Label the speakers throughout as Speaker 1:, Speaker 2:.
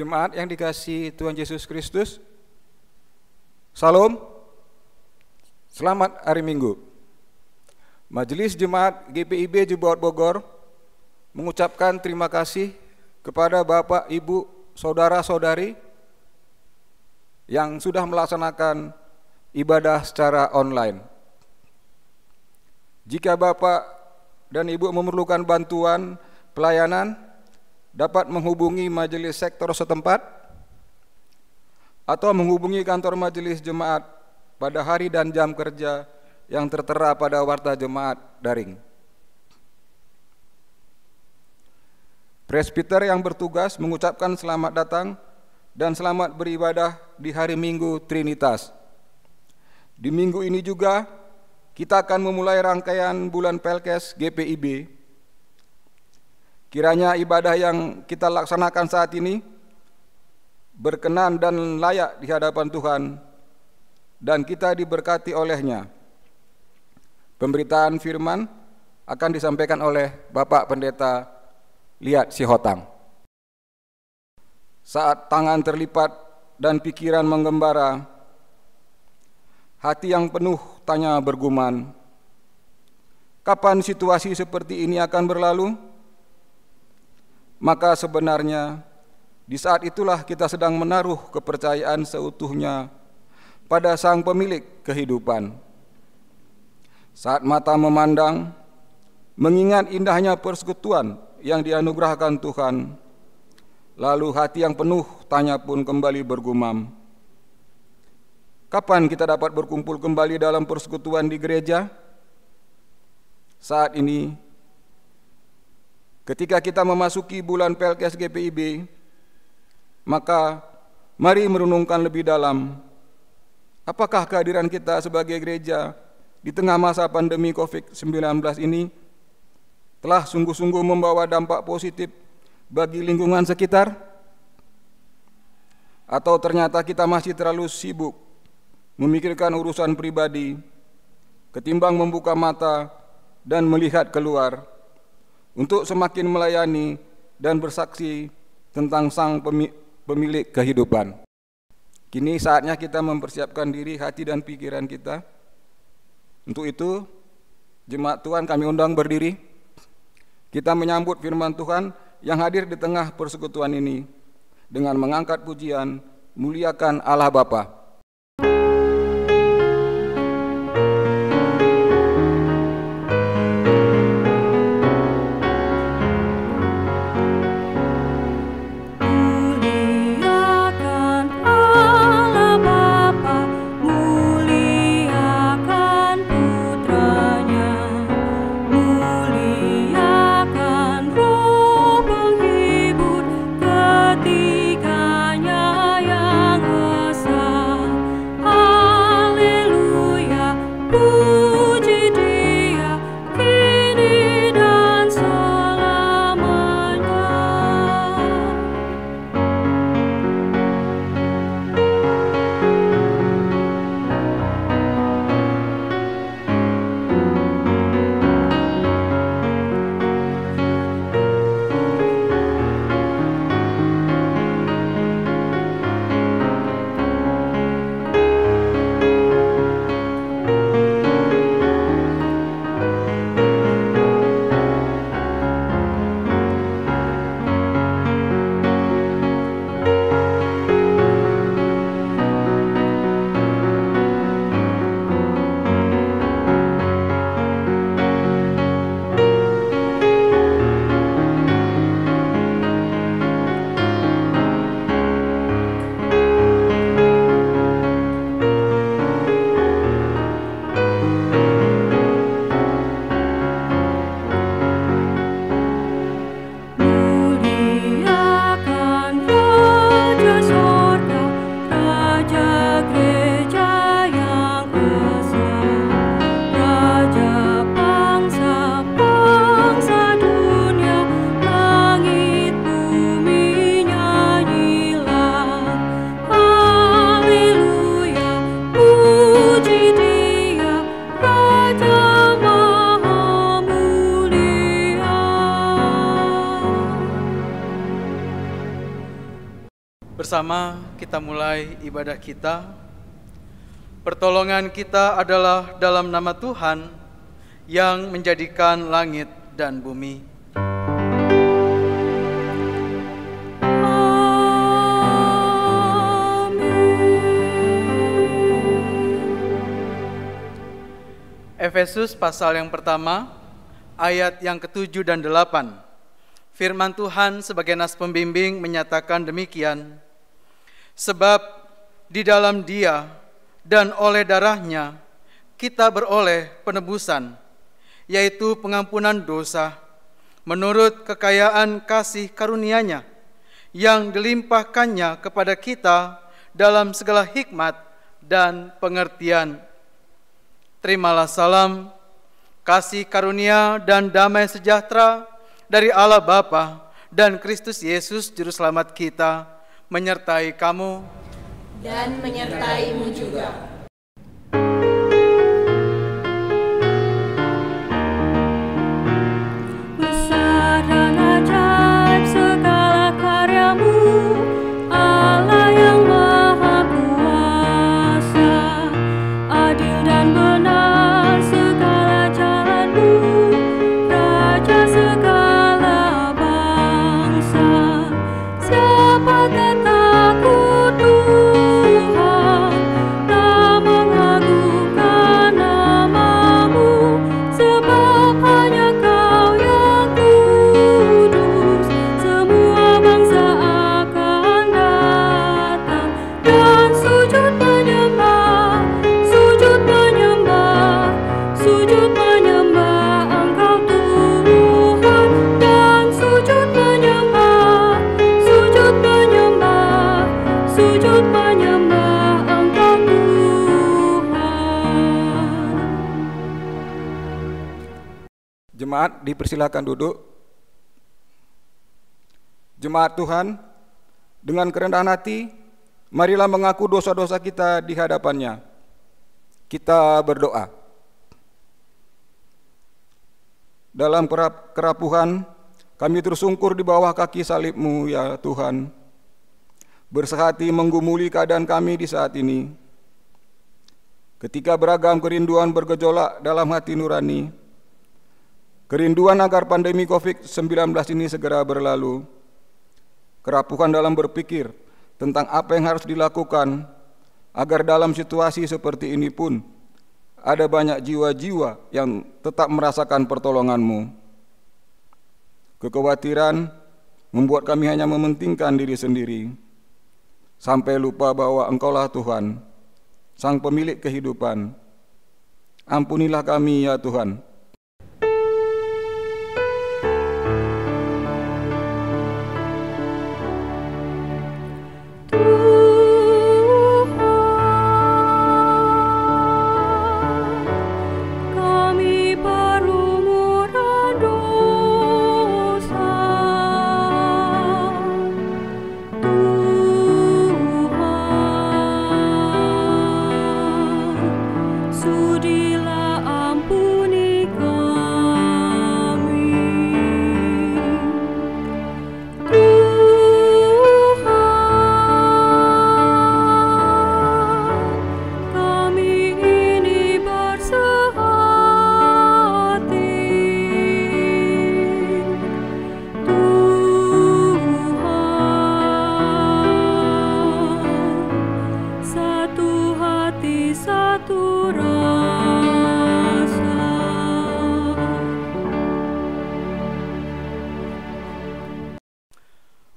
Speaker 1: Jemaat yang dikasihi Tuhan Yesus Kristus, Salam, selamat hari Minggu. Majelis Jemaat GPIB Jeboat Bogor mengucapkan terima kasih kepada Bapak, Ibu, Saudara-saudari yang sudah melaksanakan ibadah secara online. Jika Bapak dan Ibu memerlukan bantuan pelayanan, dapat menghubungi majelis sektor setempat atau menghubungi kantor majelis jemaat pada hari dan jam kerja yang tertera pada warta jemaat daring. Presbiter yang bertugas mengucapkan selamat datang dan selamat beribadah di hari Minggu Trinitas. Di minggu ini juga kita akan memulai rangkaian bulan Pelkes GPIB. Kiranya ibadah yang kita laksanakan saat ini berkenan dan layak di hadapan Tuhan, dan kita diberkati olehnya. Pemberitaan firman akan disampaikan oleh Bapak Pendeta Liat Sihotang. Saat tangan terlipat dan pikiran menggembara, hati yang penuh tanya bergumam, kapan situasi seperti ini akan berlalu? Maka sebenarnya di saat itulah kita sedang menaruh kepercayaan seutuhnya pada Sang Pemilik kehidupan. Saat mata memandang, mengingat indahnya persekutuan yang dianugerahkan Tuhan, lalu hati yang penuh tanya pun kembali bergumam, kapan kita dapat berkumpul kembali dalam persekutuan di gereja? Saat ini, ketika kita memasuki bulan Pelkes GPIB, maka mari merenungkan lebih dalam, apakah kehadiran kita sebagai gereja di tengah masa pandemi COVID-19 ini telah sungguh-sungguh membawa dampak positif bagi lingkungan sekitar? Atau ternyata kita masih terlalu sibuk memikirkan urusan pribadi, ketimbang membuka mata dan melihat keluar, untuk semakin melayani dan bersaksi tentang Sang Pemilik kehidupan. Kini saatnya kita mempersiapkan diri, hati dan pikiran kita. Untuk itu, jemaat Tuhan kami undang berdiri. Kita menyambut firman Tuhan yang hadir di tengah persekutuan ini dengan mengangkat pujian, muliakan Allah Bapa.
Speaker 2: Ketiganya yang esa Bersama kita mulai ibadah kita. Pertolongan kita adalah dalam nama Tuhan yang menjadikan langit dan bumi. Efesus pasal yang pertama, ayat yang ke-7 dan 8. Firman Tuhan sebagai nas pembimbing menyatakan demikian. Sebab di dalam Dia dan oleh darahnya kita beroleh penebusan, yaitu pengampunan dosa, menurut kekayaan kasih karunia-Nya yang dilimpahkannya kepada kita dalam segala hikmat dan pengertian. Terimalah salam, kasih karunia dan damai sejahtera dari Allah Bapa dan Kristus Yesus Juru Selamat kita menyertai kamu
Speaker 3: dan menyertaimu juga.
Speaker 4: Besar dan ajaib segala karyamu, Allah yang Maha Kuasa. Adil dan benar segala jalanmu, Raja segala bangsa. Siapakah takut Tuhan, tak mengagungkan namamu, sebab hanya Kau yang kudus. Semua bangsa akan datang dan sujud menyembah, sujud menyembah, sujud menyembah Engkau Tuhan, dan sujud menyembah, sujud menyembah, sujud menyembah Engkau Tuhan.
Speaker 1: Jemaat dipersilakan duduk. Jemaat Tuhan, dengan kerendahan hati, marilah mengaku dosa-dosa kita di hadapan-Nya. Kita berdoa. Dalam kerapuhan, kami tersungkur di bawah kaki salib-Mu, ya Tuhan. Bersehati menggumuli keadaan kami di saat ini. Ketika beragam kerinduan bergejolak dalam hati nurani, kerinduan agar pandemi COVID-19 ini segera berlalu, kerapuhan dalam berpikir tentang apa yang harus dilakukan agar dalam situasi seperti ini pun ada banyak jiwa-jiwa yang tetap merasakan pertolongan-Mu. Kekhawatiran membuat kami hanya mementingkan diri sendiri, sampai lupa bahwa Engkaulah Tuhan, Sang Pemilik kehidupan. Ampunilah kami, ya Tuhan.
Speaker 4: Kami berlumuran dosa, Tuhan, sudilah ampuni kami. Tuhan, kami ini bersehati. Tuhan, satu hati, satu rasa.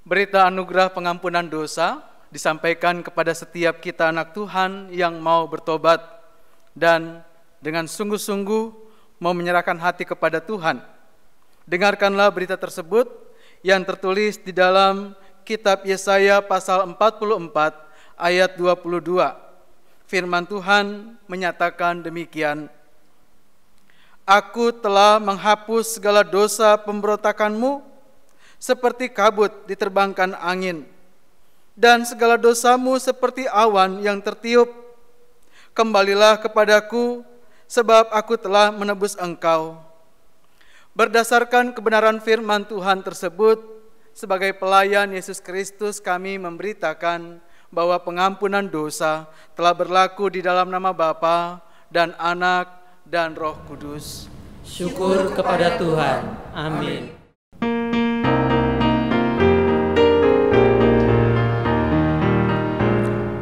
Speaker 2: Berita anugerah pengampunan dosa disampaikan kepada setiap kita anak Tuhan yang mau bertobat dan dengan sungguh-sungguh mau menyerahkan hati kepada Tuhan. Dengarkanlah berita tersebut yang tertulis di dalam kitab Yesaya pasal 44 ayat 22. Firman Tuhan menyatakan demikian. Aku telah menghapus segala dosa pemberontakanmu seperti kabut diterbangkan angin, dan segala dosamu seperti awan yang tertiup. Kembalilah kepadaku, sebab aku telah menebus engkau. Berdasarkan kebenaran firman Tuhan tersebut, sebagai pelayan Yesus Kristus kami memberitakan bahwa pengampunan dosa telah berlaku di dalam nama Bapa dan Anak dan Roh Kudus.
Speaker 5: Syukur kepada Tuhan. Amin.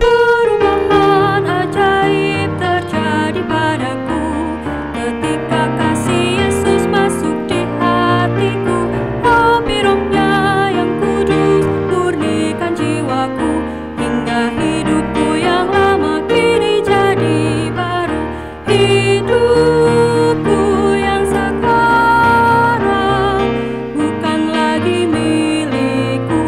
Speaker 4: Perubahan ajaib terjadi padaku ketika kasih Yesus masuk di hatiku. Api Roh-Nya yang kudus murnikan jiwaku, hingga hidupku yang lama kini jadi baru. Hidupku yang sekarang bukan lagi milikku,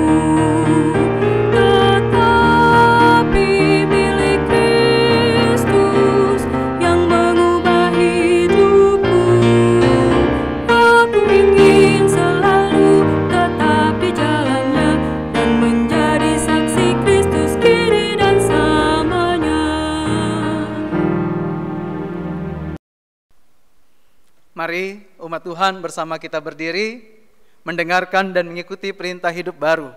Speaker 4: tetapi milik Kristus yang mengubah hidupku. Aku ingin selalu tetap di jalannya dan menjadi saksi Kristus kini dan selamanya.
Speaker 2: Mari umat Tuhan bersama kita berdiri, mendengarkan dan mengikuti perintah hidup baru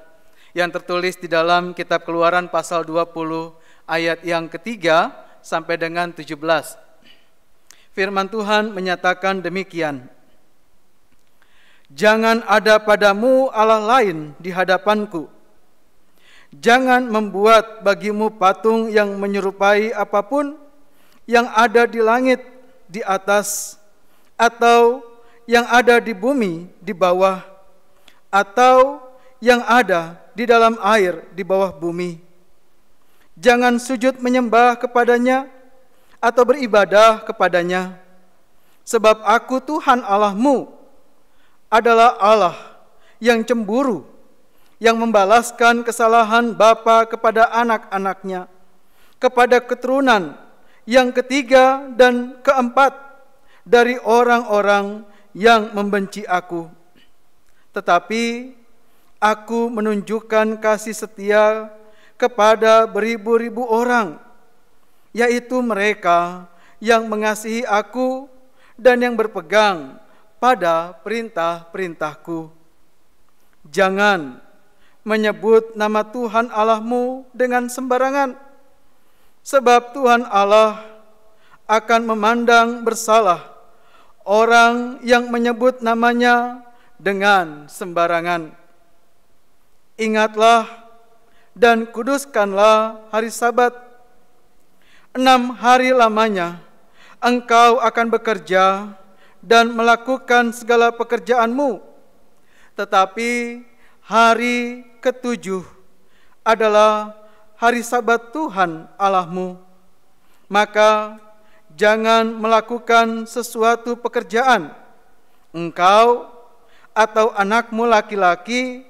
Speaker 2: yang tertulis di dalam kitab Keluaran pasal 20 ayat yang ketiga sampai dengan 17. Firman Tuhan menyatakan demikian. Jangan ada padamu Allah lain di hadapanku. Jangan membuat bagimu patung yang menyerupai apapun yang ada di langit di atas, atau yang ada di bumi di bawah, atau yang ada di dalam air di bawah bumi. Jangan sujud menyembah kepadanya atau beribadah kepadanya, sebab aku Tuhan Allahmu adalah Allah yang cemburu, yang membalaskan kesalahan bapa kepada anak-anaknya, kepada keturunan yang ketiga dan keempat dari orang-orang yang membenci aku. Tetapi aku menunjukkan kasih setia kepada beribu-ribu orang, yaitu mereka yang mengasihi aku dan yang berpegang pada perintah-perintahku. Jangan menyebut nama Tuhan Allahmu dengan sembarangan, sebab Tuhan Allah akan memandang bersalah orang yang menyebut namanya dengan sembarangan. Ingatlah dan kuduskanlah hari Sabat. 6 hari lamanya engkau akan bekerja dan melakukan segala pekerjaanmu. Tetapi hari ke-7 adalah hari Sabat Tuhan Allahmu. Maka jangan melakukan sesuatu pekerjaan, engkau atau anakmu laki-laki,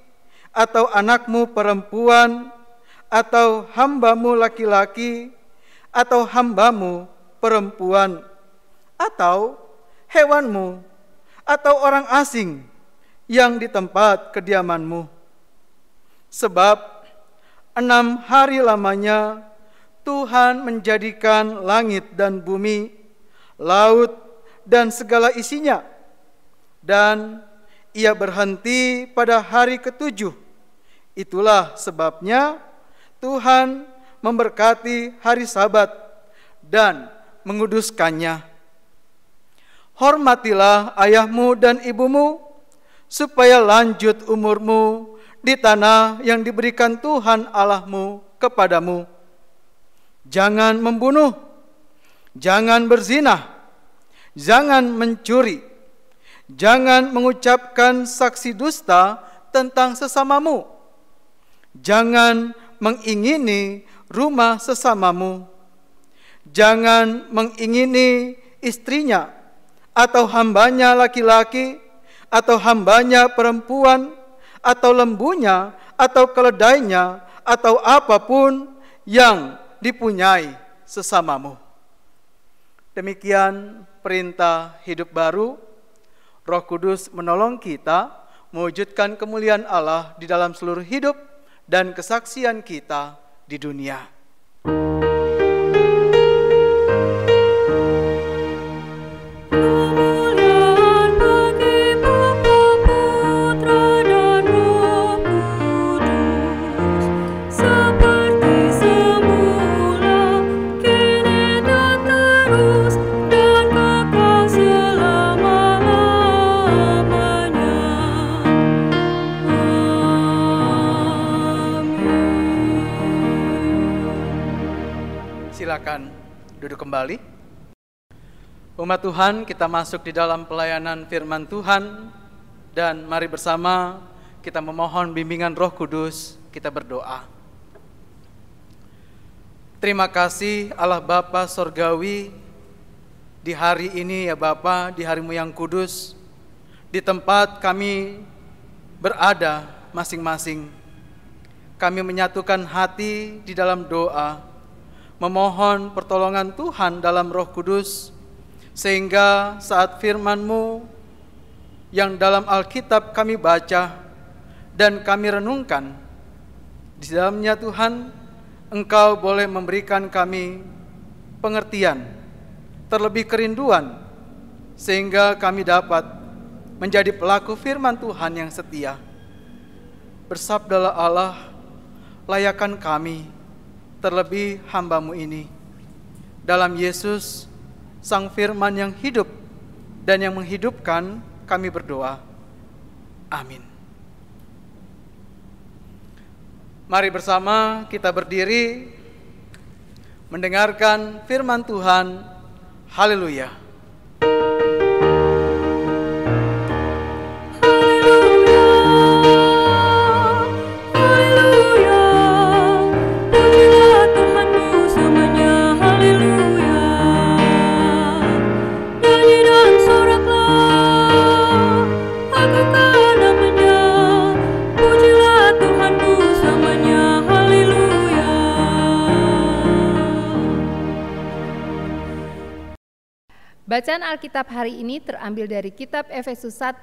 Speaker 2: atau anakmu perempuan, atau hambamu laki-laki, atau hambamu perempuan, atau hewanmu, atau orang asing yang di tempat kediamanmu. Sebab 6 hari lamanya Tuhan menjadikan langit dan bumi, laut dan segala isinya, dan Ia berhenti pada hari ke-7. Itulah sebabnya Tuhan memberkati hari Sabat dan menguduskannya. Hormatilah ayahmu dan ibumu, supaya lanjut umurmu di tanah yang diberikan Tuhan Allahmu kepadamu. Jangan membunuh, jangan berzina, jangan mencuri, jangan mengucapkan saksi dusta tentang sesamamu, jangan mengingini rumah sesamamu, jangan mengingini istrinya, atau hambanya laki-laki, atau hambanya perempuan, atau lembunya, atau keledainya, atau apapun yang dipunyai sesamamu. Demikian perintah hidup baru. Roh Kudus menolong kita mewujudkan kemuliaan Allah di dalam seluruh hidup dan kesaksian kita di dunia.
Speaker 4: Kemuliaan bagi Bapa, Putra, dan Roh
Speaker 2: Silakan duduk kembali. Umat Tuhan, kita masuk di dalam pelayanan firman Tuhan, dan mari bersama kita memohon bimbingan Roh Kudus. Kita berdoa. Terima kasih Allah Bapa Sorgawi, di hari ini ya Bapa, di hari-Mu yang kudus, di tempat kami berada masing-masing, kami menyatukan hati di dalam doa, memohon pertolongan Tuhan dalam Roh Kudus, sehingga saat firman-Mu yang dalam Alkitab kami baca dan kami renungkan, di dalamnya Tuhan, Engkau boleh memberikan kami pengertian, terlebih kerinduan, sehingga kami dapat menjadi pelaku firman Tuhan yang setia. Bersabdalah Allah, layakan kami, terlebih hamba-Mu ini. Dalam Yesus, Sang Firman yang hidup dan yang menghidupkan, kami berdoa. Amin. Mari bersama kita berdiri mendengarkan firman Tuhan. Haleluya.
Speaker 6: Bacaan Alkitab hari ini terambil dari kitab Efesus 1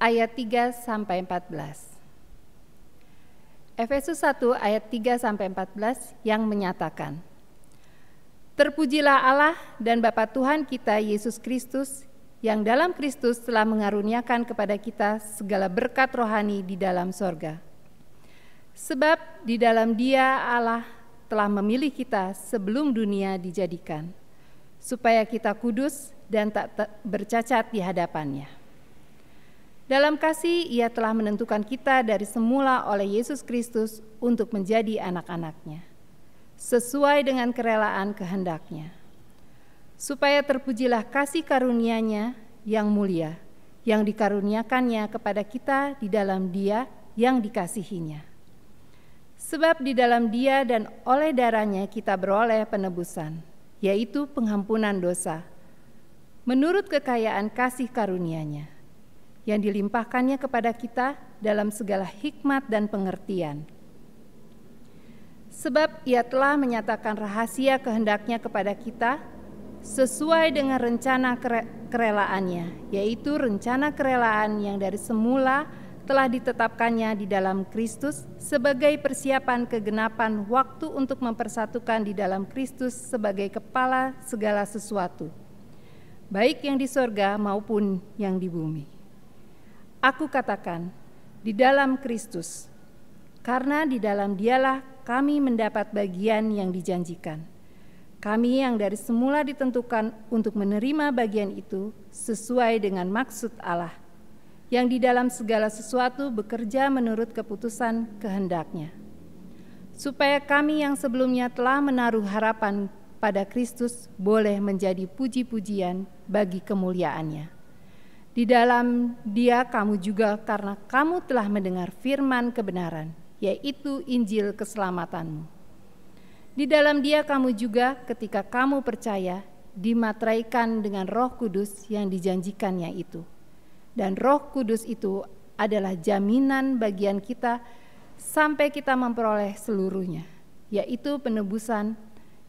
Speaker 6: ayat 3 sampai 14. Efesus 1 ayat 3 sampai 14 yang menyatakan, Terpujilah Allah dan Bapa Tuhan kita Yesus Kristus, yang dalam Kristus telah mengaruniakan kepada kita segala berkat rohani di dalam sorga. Sebab di dalam Dia Allah telah memilih kita sebelum dunia dijadikan, supaya kita kudus dan tak bercacat di hadapan-Nya. Dalam kasih Ia telah menentukan kita dari semula oleh Yesus Kristus untuk menjadi anak-anak-Nya, sesuai dengan kerelaan kehendak-Nya, supaya terpujilah kasih karunia-Nya yang mulia, yang dikaruniakannya kepada kita di dalam Dia yang dikasihi-Nya. Sebab di dalam Dia dan oleh darah-Nya kita beroleh penebusan, yaitu pengampunan dosa, menurut kekayaan kasih karunia-Nya, yang dilimpahkannya kepada kita dalam segala hikmat dan pengertian. Sebab Ia telah menyatakan rahasia kehendak-Nya kepada kita, sesuai dengan rencana kerelaannya, yaitu rencana kerelaan yang dari semula telah ditetapkannya di dalam Kristus sebagai persiapan kegenapan waktu untuk mempersatukan di dalam Kristus sebagai kepala segala sesuatu, baik yang di sorga maupun yang di bumi. Aku katakan, di dalam Kristus, karena di dalam Dialah kami mendapat bagian yang dijanjikan. Kami yang dari semula ditentukan untuk menerima bagian itu sesuai dengan maksud Allah, yang di dalam segala sesuatu bekerja menurut keputusan kehendak-Nya, supaya kami yang sebelumnya telah menaruh harapan pada Kristus boleh menjadi puji-pujian bagi kemuliaan-Nya. Di dalam Dia kamu juga, karena kamu telah mendengar firman kebenaran, yaitu Injil keselamatanmu. Di dalam Dia kamu juga ketika kamu percaya dimateraikan dengan Roh Kudus yang dijanjikannya itu. Dan Roh Kudus itu adalah jaminan bagian kita sampai kita memperoleh seluruhnya, yaitu penebusan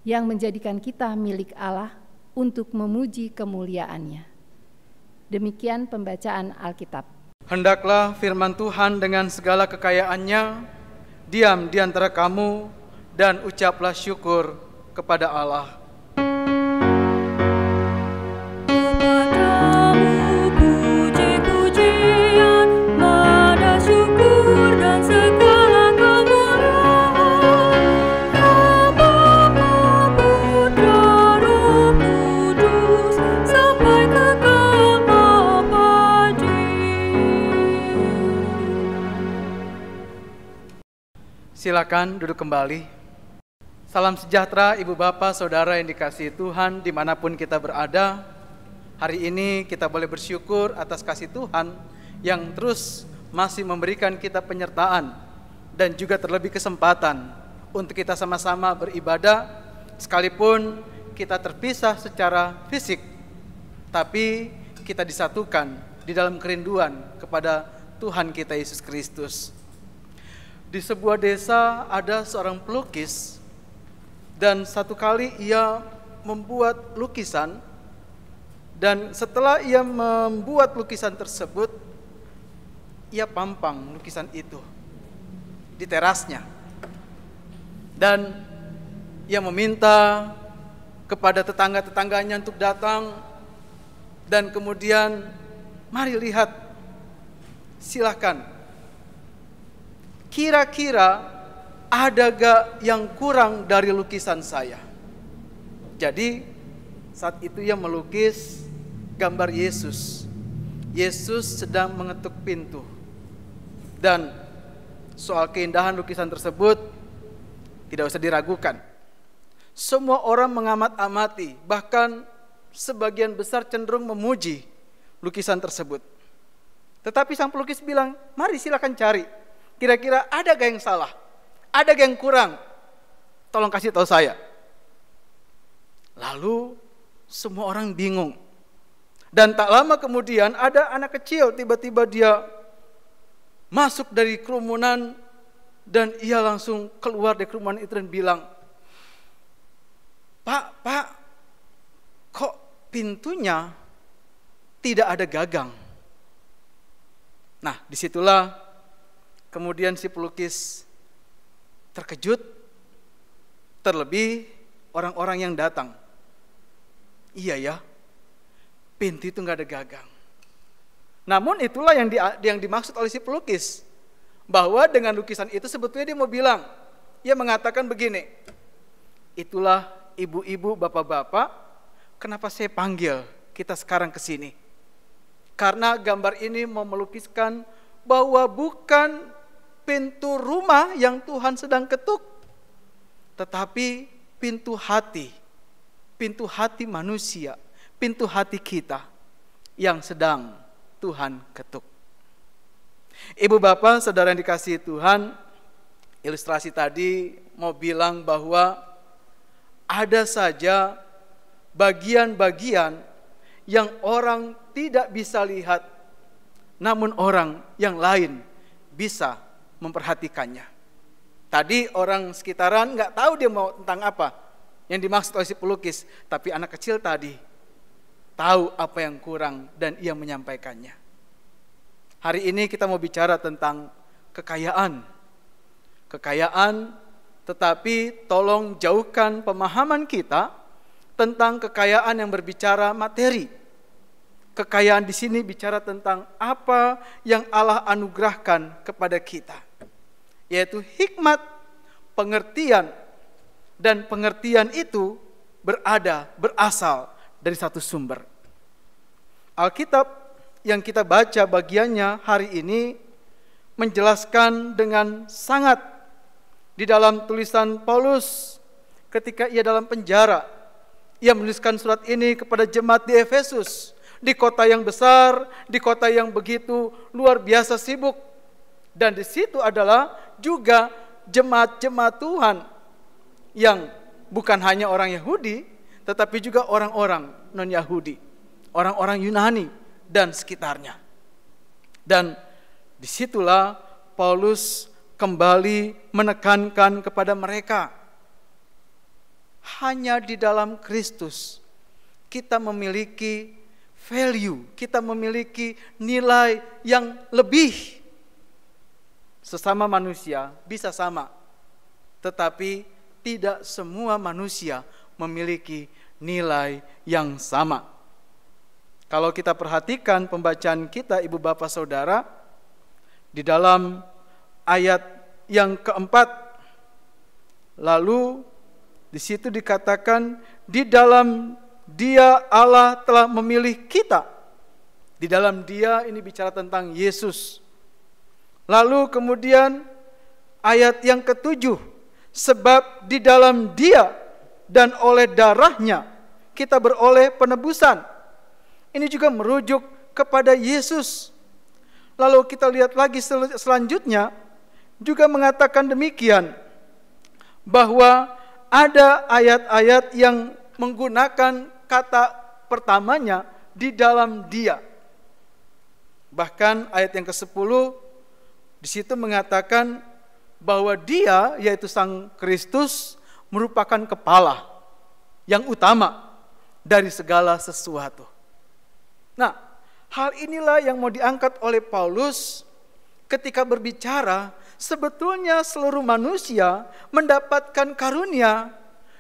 Speaker 6: yang menjadikan kita milik Allah untuk memuji kemuliaan-Nya. Demikian pembacaan Alkitab.
Speaker 2: Hendaklah firman Tuhan dengan segala kekayaannya diam di antara kamu, dan ucaplah syukur kepada Allah. Silakan duduk kembali. Salam sejahtera Ibu Bapak, Saudara yang dikasihi Tuhan dimanapun kita berada. Hari ini kita boleh bersyukur atas kasih Tuhan yang terus masih memberikan kita penyertaan dan juga terlebih kesempatan untuk kita sama-sama beribadah sekalipun kita terpisah secara fisik, tapi kita disatukan di dalam kerinduan kepada Tuhan kita Yesus Kristus. Di sebuah desa ada seorang pelukis, dan satu kali ia membuat lukisan, dan setelah ia membuat lukisan tersebut, ia pampang lukisan itu di terasnya. Dan ia meminta kepada tetangga-tetangganya untuk datang, dan kemudian mari lihat, silakan. Kira-kira ada gak yang kurang dari lukisan saya? Jadi saat itu ia melukis gambar Yesus. Yesus sedang mengetuk pintu. Dan soal keindahan lukisan tersebut tidak usah diragukan. Semua orang mengamat-amati, bahkan sebagian besar cenderung memuji lukisan tersebut. Tetapi sang pelukis bilang, mari silakan cari. Kira-kira ada gak yang salah? Ada yang kurang? Tolong kasih tahu saya. Lalu semua orang bingung. Dan tak lama kemudian ada anak kecil, tiba-tiba dia masuk dari kerumunan, dan ia langsung keluar dari kerumunan itu dan bilang, Pak, kok pintunya tidak ada gagang? Nah, disitulah kemudian si pelukis terkejut, terlebih orang-orang yang datang. Iya ya, pintu itu nggak ada gagang. Namun itulah yang dimaksud oleh si pelukis, bahwa dengan lukisan itu sebetulnya dia mau bilang, ia mengatakan begini, itulah ibu-ibu, bapak-bapak, kenapa saya panggil kita sekarang ke sini? Karena gambar ini mau melukiskan bahwa bukan pintu rumah yang Tuhan sedang ketuk, tetapi pintu hati manusia, pintu hati kita yang sedang Tuhan ketuk. Ibu bapak, saudara yang dikasihi Tuhan, ilustrasi tadi mau bilang bahwa ada saja bagian-bagian yang orang tidak bisa lihat, namun orang yang lain bisa memperhatikannya. Tadi orang sekitaran nggak tahu dia mau tentang apa yang dimaksud oleh si pelukis, tapi anak kecil tadi tahu apa yang kurang dan ia menyampaikannya. Hari ini kita mau bicara tentang kekayaan, tetapi tolong jauhkan pemahaman kita tentang kekayaan yang berbicara materi. Kekayaan di sini bicara tentang apa yang Allah anugerahkan kepada kita, yaitu hikmat, pengertian, dan pengertian itu berasal dari satu sumber. Alkitab yang kita baca bagiannya hari ini menjelaskan dengan sangat di dalam tulisan Paulus ketika ia dalam penjara. Ia menuliskan surat ini kepada jemaat di Efesus, di kota yang besar, di kota yang begitu luar biasa sibuk. Dan di situ adalah juga jemaat-jemaat Tuhan yang bukan hanya orang Yahudi, tetapi juga orang-orang non-Yahudi, orang-orang Yunani dan sekitarnya. Dan disitulah Paulus kembali menekankan kepada mereka, hanya di dalam Kristus kita memiliki value, kita memiliki nilai yang lebih. Sesama manusia bisa sama, tetapi tidak semua manusia memiliki nilai yang sama. Kalau kita perhatikan pembacaan kita, ibu bapak saudara, di dalam ayat yang keempat, lalu di situ dikatakan, di dalam Dia Allah telah memilih kita. Di dalam Dia ini bicara tentang Yesus. Lalu kemudian ayat yang ketujuh, Sebab di dalam Dia dan oleh darahnya kita beroleh penebusan. Ini juga merujuk kepada Yesus. Lalu kita lihat lagi selanjutnya juga mengatakan demikian, bahwa ada ayat-ayat yang menggunakan kata pertamanya di dalam Dia. Bahkan ayat yang ke-10 di situ mengatakan bahwa Dia, yaitu Sang Kristus, merupakan kepala yang utama dari segala sesuatu. Nah, hal inilah yang mau diangkat oleh Paulus ketika berbicara sebetulnya seluruh manusia mendapatkan karunia,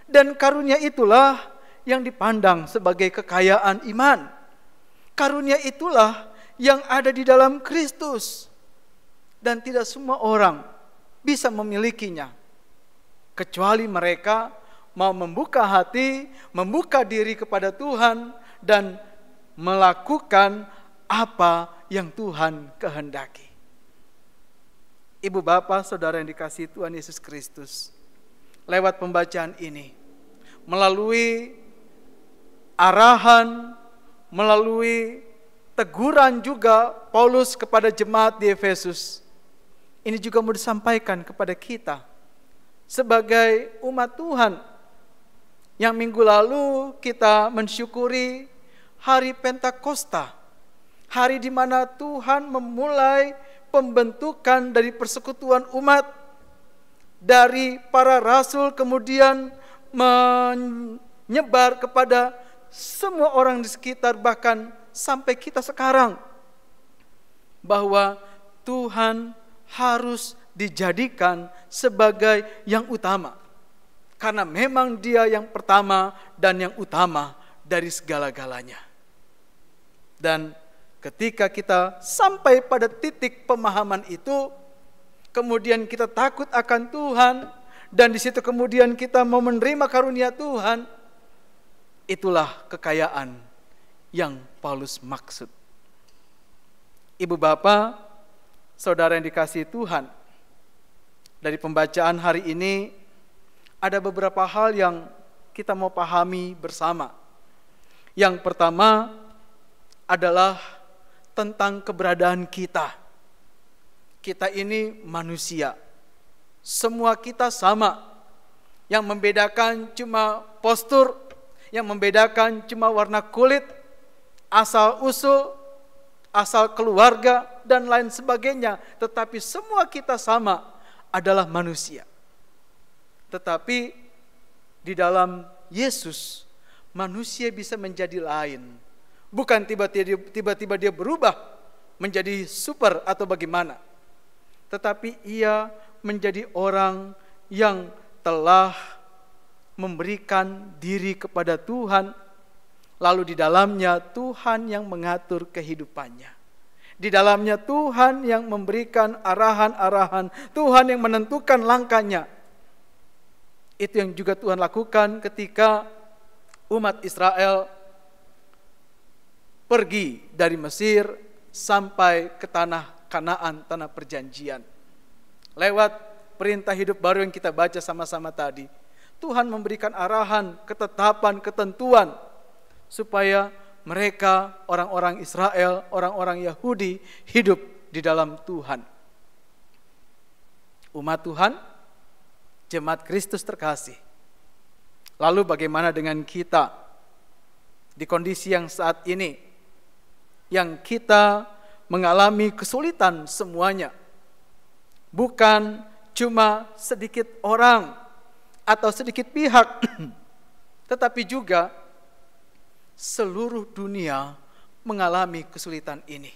Speaker 2: dan karunia itulah yang dipandang sebagai kekayaan iman. Karunia itulah yang ada di dalam Kristus, dan tidak semua orang bisa memilikinya kecuali mereka mau membuka hati, membuka diri kepada Tuhan, dan melakukan apa yang Tuhan kehendaki. Ibu bapak saudara yang dikasihi Tuhan Yesus Kristus, lewat pembacaan ini, melalui arahan, melalui teguran juga Paulus kepada jemaat di Efesus, ini juga mau disampaikan kepada kita sebagai umat Tuhan yang minggu lalu kita mensyukuri hari Pentakosta, hari di mana Tuhan memulai pembentukan dari persekutuan umat, dari para rasul kemudian menyebar kepada semua orang di sekitar, bahkan sampai kita sekarang, bahwa Tuhan harus dijadikan sebagai yang utama, karena memang Dia yang pertama dan yang utama dari segala-galanya. Dan ketika kita sampai pada titik pemahaman itu, kemudian kita takut akan Tuhan, dan di situ kemudian kita mau menerima karunia Tuhan, itulah kekayaan yang Paulus maksud. Ibu bapak, saudara yang dikasihi Tuhan, dari pembacaan hari ini ada beberapa hal yang kita mau pahami bersama. Yang pertama adalah tentang keberadaan kita. Kita ini manusia, semua kita sama. Yang membedakan cuma postur, yang membedakan cuma warna kulit, asal usul, asal keluarga, dan lain sebagainya. Tetapi semua kita sama, adalah manusia. Tetapi di dalam Yesus, manusia bisa menjadi lain. Bukan tiba-tiba dia berubah menjadi super atau bagaimana. Tetapi ia menjadi orang yang telah memberikan diri kepada Tuhan, lalu di dalamnya Tuhan yang mengatur kehidupannya. Di dalamnya Tuhan yang memberikan arahan-arahan, Tuhan yang menentukan langkahnya. Itu yang juga Tuhan lakukan ketika umat Israel pergi dari Mesir sampai ke tanah Kanaan, tanah perjanjian. Lewat perintah hidup baru yang kita baca sama-sama tadi, Tuhan memberikan arahan, ketetapan, ketentuan supaya mereka, orang-orang Israel, orang-orang Yahudi, hidup di dalam Tuhan. Umat Tuhan, jemaat Kristus terkasih. Lalu bagaimana dengan kita di kondisi yang saat ini, yang kita mengalami kesulitan semuanya? Bukan cuma sedikit orang atau sedikit pihak, tetapi juga seluruh dunia mengalami kesulitan ini.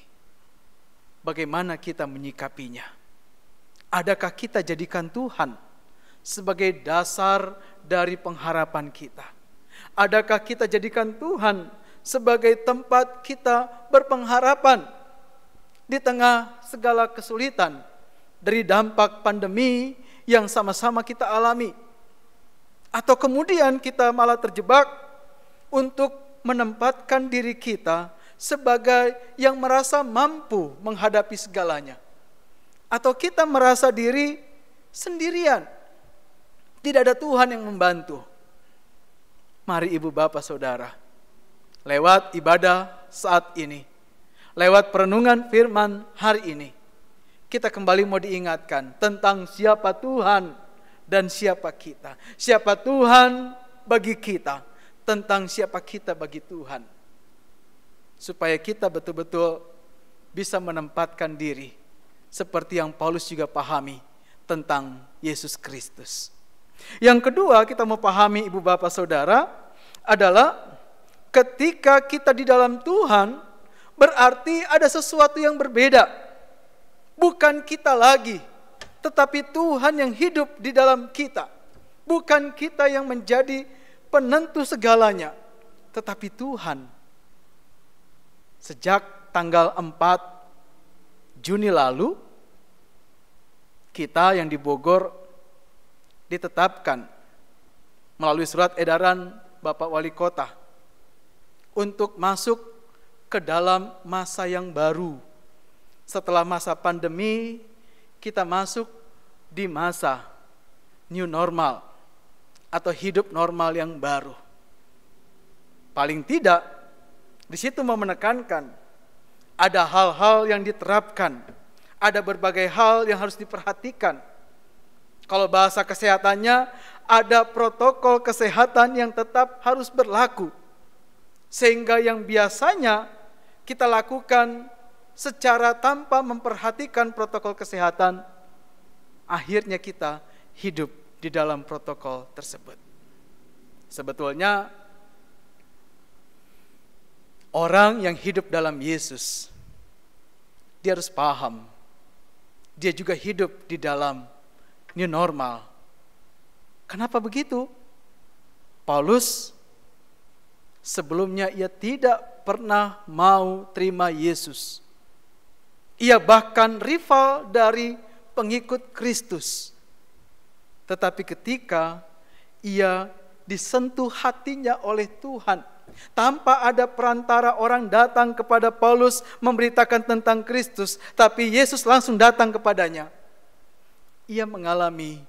Speaker 2: Bagaimana kita menyikapinya? Adakah kita jadikan Tuhan sebagai dasar dari pengharapan kita? Adakah kita jadikan Tuhan sebagai tempat kita berpengharapan di tengah segala kesulitan dari dampak pandemi yang sama-sama kita alami? Atau kemudian kita malah terjebak untuk menempatkan diri kita sebagai yang merasa mampu menghadapi segalanya, atau kita merasa diri sendirian, Tidak ada Tuhan yang membantu. Mari ibu bapak saudara, lewat ibadah saat ini, lewat perenungan firman hari ini, kita kembali mau diingatkan tentang siapa Tuhan dan siapa kita. Siapa Tuhan bagi kita, tentang siapa kita bagi Tuhan. Supaya kita betul-betul bisa menempatkan diri seperti yang Paulus juga pahami tentang Yesus Kristus. Yang kedua kita mau pahami ibu bapak saudara adalah ketika kita di dalam Tuhan berarti ada sesuatu yang berbeda. Bukan kita lagi, tetapi Tuhan yang hidup di dalam kita. Bukan kita yang menjadi penentu segalanya, tetapi Tuhan. Sejak tanggal 4 Juni lalu, kita yang di Bogor ditetapkan melalui surat edaran Bapak Wali Kota untuk masuk ke dalam masa yang baru. Setelah masa pandemi, kita masuk di masa new normal atau hidup normal yang baru. Paling tidak, di situ mau menekankan ada hal-hal yang diterapkan, ada berbagai hal yang harus diperhatikan. Kalau bahasa kesehatannya, ada protokol kesehatan yang tetap harus berlaku. Sehingga yang biasanya kita lakukan secara tanpa memperhatikan protokol kesehatan, akhirnya kita hidup di dalam protokol tersebut. Sebetulnya, orang yang hidup dalam Yesus, dia harus paham, dia juga hidup di dalam new normal. Kenapa begitu? Paulus sebelumnya ia tidak pernah mau terima Yesus. Ia bahkan rival dari pengikut Kristus. Tetapi ketika ia disentuh hatinya oleh Tuhan, tanpa ada perantara orang datang kepada Paulus memberitakan tentang Kristus, tapi Yesus langsung datang kepadanya. Ia mengalami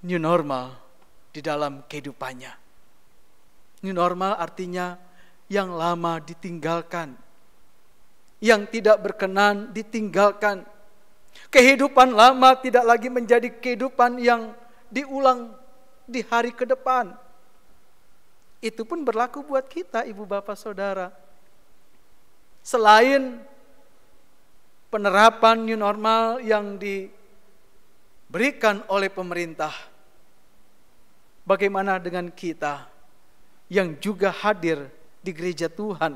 Speaker 2: new normal di dalam kehidupannya. New normal artinya yang lama ditinggalkan, yang tidak berkenan ditinggalkan. Kehidupan lama tidak lagi menjadi kehidupan yang diulang di hari ke depan. Itu pun berlaku buat kita, ibu bapak saudara. Selain penerapan new normal yang diberikan oleh pemerintah, bagaimana dengan kita yang juga hadir di gereja Tuhan?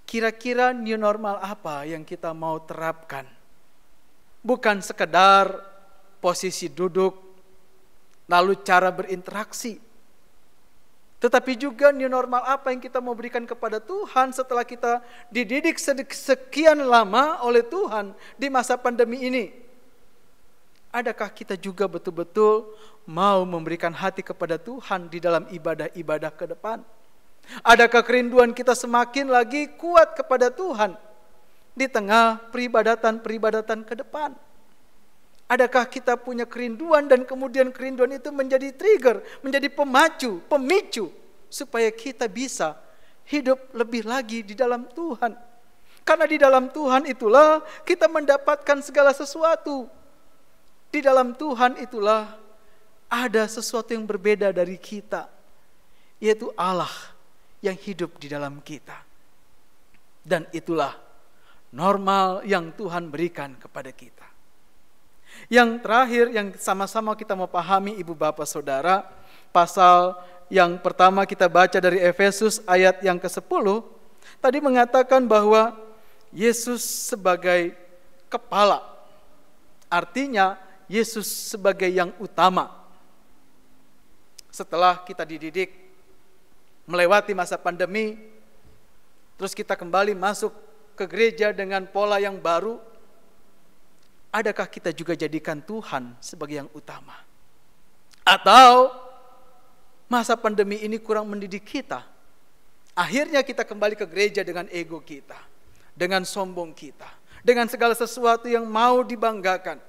Speaker 2: Kira-kira new normal apa yang kita mau terapkan? Bukan sekedar posisi duduk, lalu cara berinteraksi, tetapi juga new normal apa yang kita mau berikan kepada Tuhan setelah kita dididik sekian lama oleh Tuhan di masa pandemi ini. Adakah kita juga betul-betul mau memberikan hati kepada Tuhan di dalam ibadah-ibadah ke depan? Adakah kerinduan kita semakin lagi kuat kepada Tuhan di tengah peribadatan-peribadatan ke depan? Adakah kita punya kerinduan dan kemudian kerinduan itu menjadi trigger, menjadi pemicu supaya kita bisa hidup lebih lagi di dalam Tuhan? Karena di dalam Tuhan itulah kita mendapatkan segala sesuatu. Di dalam Tuhan itulah ada sesuatu yang berbeda dari kita, yaitu Allah yang hidup di dalam kita. Dan itulah normal yang Tuhan berikan kepada kita. Yang terakhir yang sama-sama kita mau pahami ibu bapak saudara, pasal yang pertama kita baca dari Efesus ayat yang ke-10, tadi mengatakan bahwa Yesus sebagai kepala, artinya Yesus sebagai yang utama. Setelah kita dididik melewati masa pandemi, terus kita kembali masuk ke gereja dengan pola yang baru, adakah kita juga jadikan Tuhan sebagai yang utama? Atau masa pandemi ini kurang mendidik kita, akhirnya kita kembali ke gereja dengan ego kita, dengan sombong kita, dengan segala sesuatu yang mau dibanggakan.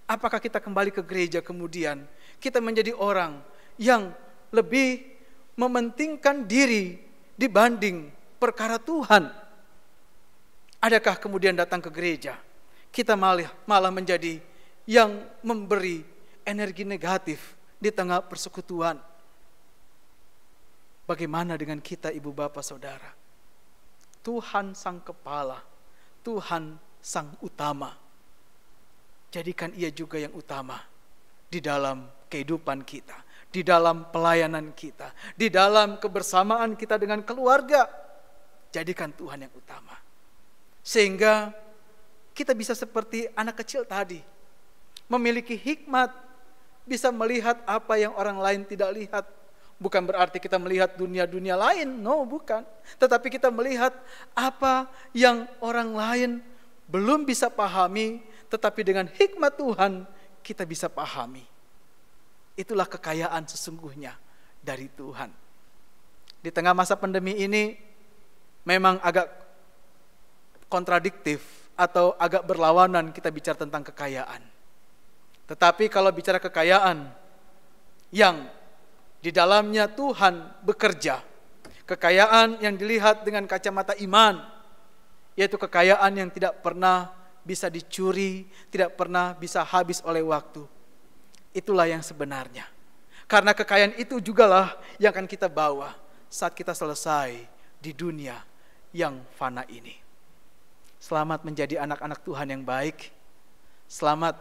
Speaker 2: Apakah kita kembali ke gereja kemudian kita menjadi orang yang lebih mementingkan diri dibanding perkara Tuhan? Adakah kemudian datang ke gereja, kita malah menjadi yang memberi energi negatif di tengah persekutuan? Bagaimana dengan kita, ibu bapak saudara? Tuhan sang kepala, Tuhan sang utama. Jadikan ia juga yang utama di dalam kehidupan kita, di dalam pelayanan kita, di dalam kebersamaan kita dengan keluarga. Jadikan Tuhan yang utama. Sehingga kita bisa seperti anak kecil tadi, memiliki hikmat, bisa melihat apa yang orang lain tidak lihat. Bukan berarti kita melihat dunia-dunia lain, no, bukan. Tetapi kita melihat apa yang orang lain belum bisa pahami, tetapi dengan hikmat Tuhan kita bisa pahami. Itulah kekayaan sesungguhnya dari Tuhan. Di tengah masa pandemi ini memang agak kontradiktif atau agak berlawanan kita bicara tentang kekayaan. Tetapi kalau bicara kekayaan yang di dalamnya Tuhan bekerja, kekayaan yang dilihat dengan kacamata iman, yaitu kekayaan yang tidak pernah bisa dicuri, tidak pernah bisa habis oleh waktu. Itulah yang sebenarnya. Karena kekayaan itu jugalah yang akan kita bawa saat kita selesai di dunia yang fana ini. Selamat menjadi anak-anak Tuhan yang baik. Selamat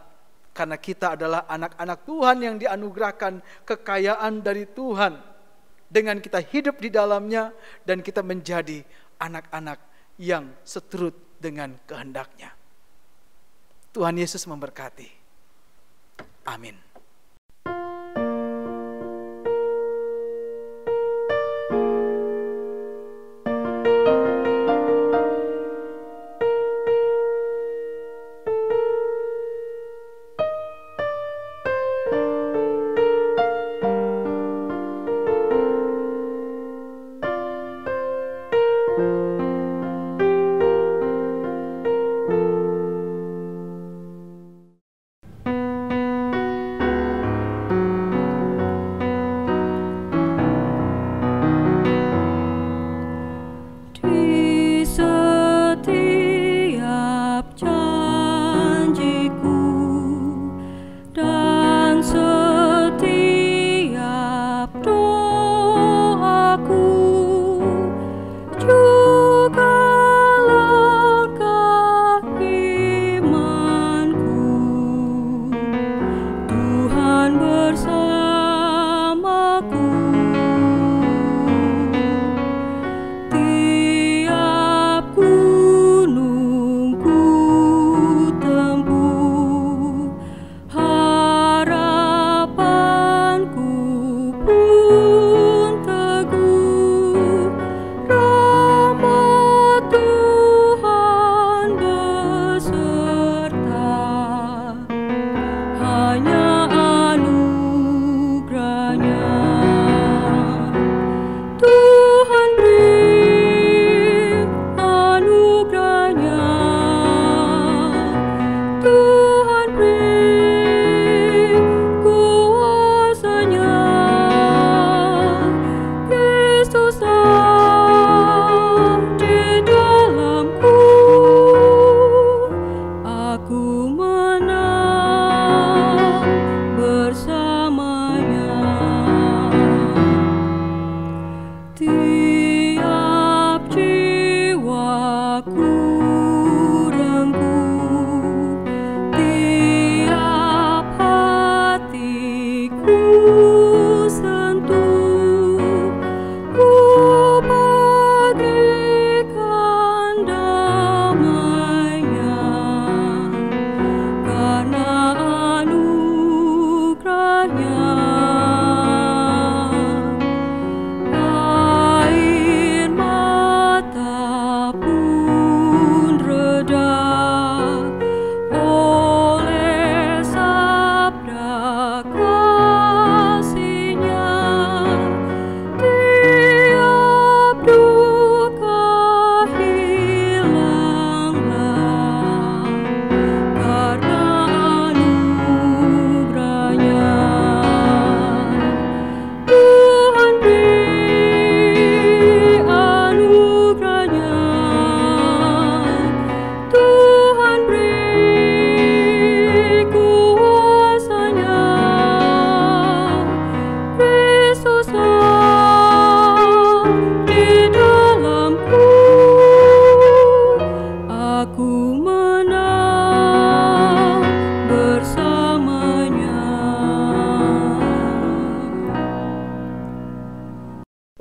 Speaker 2: karena kita adalah anak-anak Tuhan yang dianugerahkan kekayaan dari Tuhan. Dengan kita hidup di dalamnya dan kita menjadi anak-anak yang seturut dengan kehendak-Nya. Tuhan Yesus memberkati. Amin.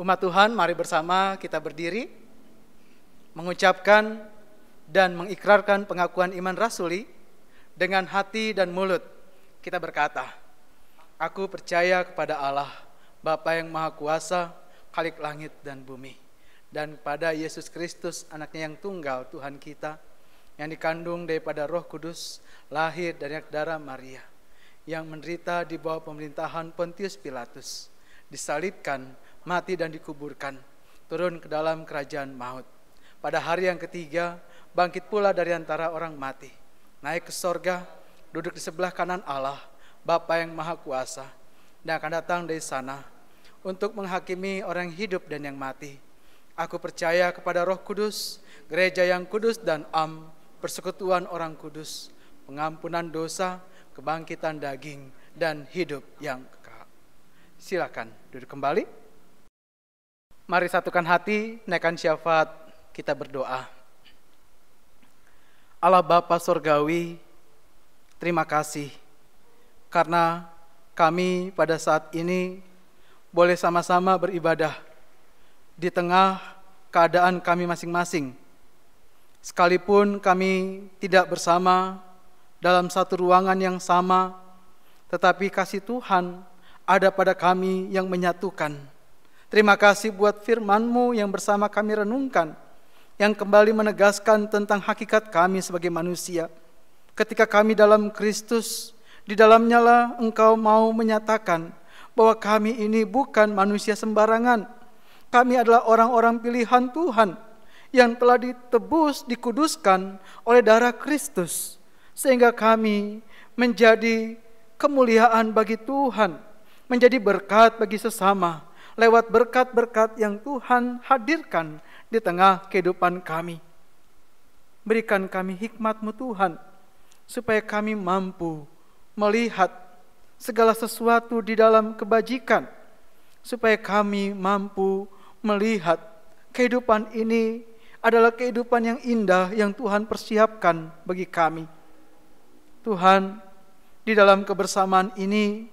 Speaker 2: Umat Tuhan, mari bersama kita berdiri, mengucapkan dan mengikrarkan pengakuan iman rasuli dengan hati dan mulut. Kita berkata, aku percaya kepada Allah, Bapa yang Maha Kuasa, Khalik langit dan bumi, dan pada Yesus Kristus, anaknya yang tunggal, Tuhan kita, yang dikandung daripada Roh Kudus, lahir dari darah Maria, yang menderita di bawah pemerintahan Pontius Pilatus, disalibkan, mati dan dikuburkan, turun ke dalam kerajaan maut. Pada hari yang ketiga, bangkit pula dari antara orang mati, naik ke sorga, duduk di sebelah kanan Allah, Bapa yang Maha Kuasa, dan akan datang dari sana untuk menghakimi orang yang hidup dan yang mati. Aku percaya kepada Roh Kudus, gereja yang kudus dan am, persekutuan orang kudus, pengampunan dosa, kebangkitan daging, dan hidup yang kekal. Silakan duduk kembali. Mari satukan hati, naikkan syafaat, kita berdoa. Allah Bapa Surgawi, terima kasih karena kami pada saat ini boleh sama-sama beribadah di tengah keadaan kami masing-masing. Sekalipun kami tidak bersama dalam satu ruangan yang sama, tetapi kasih Tuhan ada pada kami yang menyatukan. Terima kasih buat firman-Mu yang bersama kami renungkan, yang kembali menegaskan tentang hakikat kami sebagai manusia. Ketika kami dalam Kristus, di dalamnya lah Engkau mau menyatakan bahwa kami ini bukan manusia sembarangan. Kami adalah orang-orang pilihan Tuhan yang telah ditebus, dikuduskan oleh darah Kristus, sehingga kami menjadi kemuliaan bagi Tuhan, menjadi berkat bagi sesama, lewat berkat-berkat yang Tuhan hadirkan di tengah kehidupan kami. Berikan kami hikmat-Mu Tuhan, supaya kami mampu melihat segala sesuatu di dalam kebajikan, supaya kami mampu melihat kehidupan ini adalah kehidupan yang indah yang Tuhan persiapkan bagi kami. Tuhan, di dalam kebersamaan ini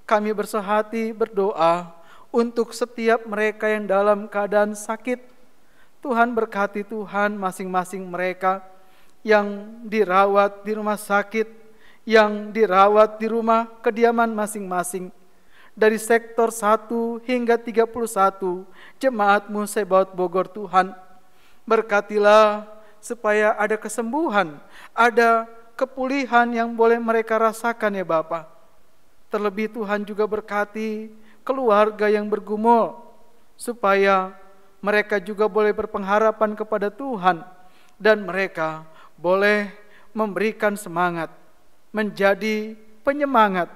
Speaker 2: kami bersehati berdoa untuk setiap mereka yang dalam keadaan sakit. Tuhan berkati Tuhan masing-masing mereka yang dirawat di rumah sakit, yang dirawat di rumah kediaman masing-masing. Dari sektor 1 hingga 31 Jemaat-Mu Sebaot Bogor Tuhan. Berkatilah supaya ada kesembuhan, ada kepulihan yang boleh mereka rasakan ya Bapa. Terlebih Tuhan juga berkati keluarga yang bergumul, supaya mereka juga boleh berpengharapan kepada Tuhan, dan mereka boleh memberikan semangat, menjadi penyemangat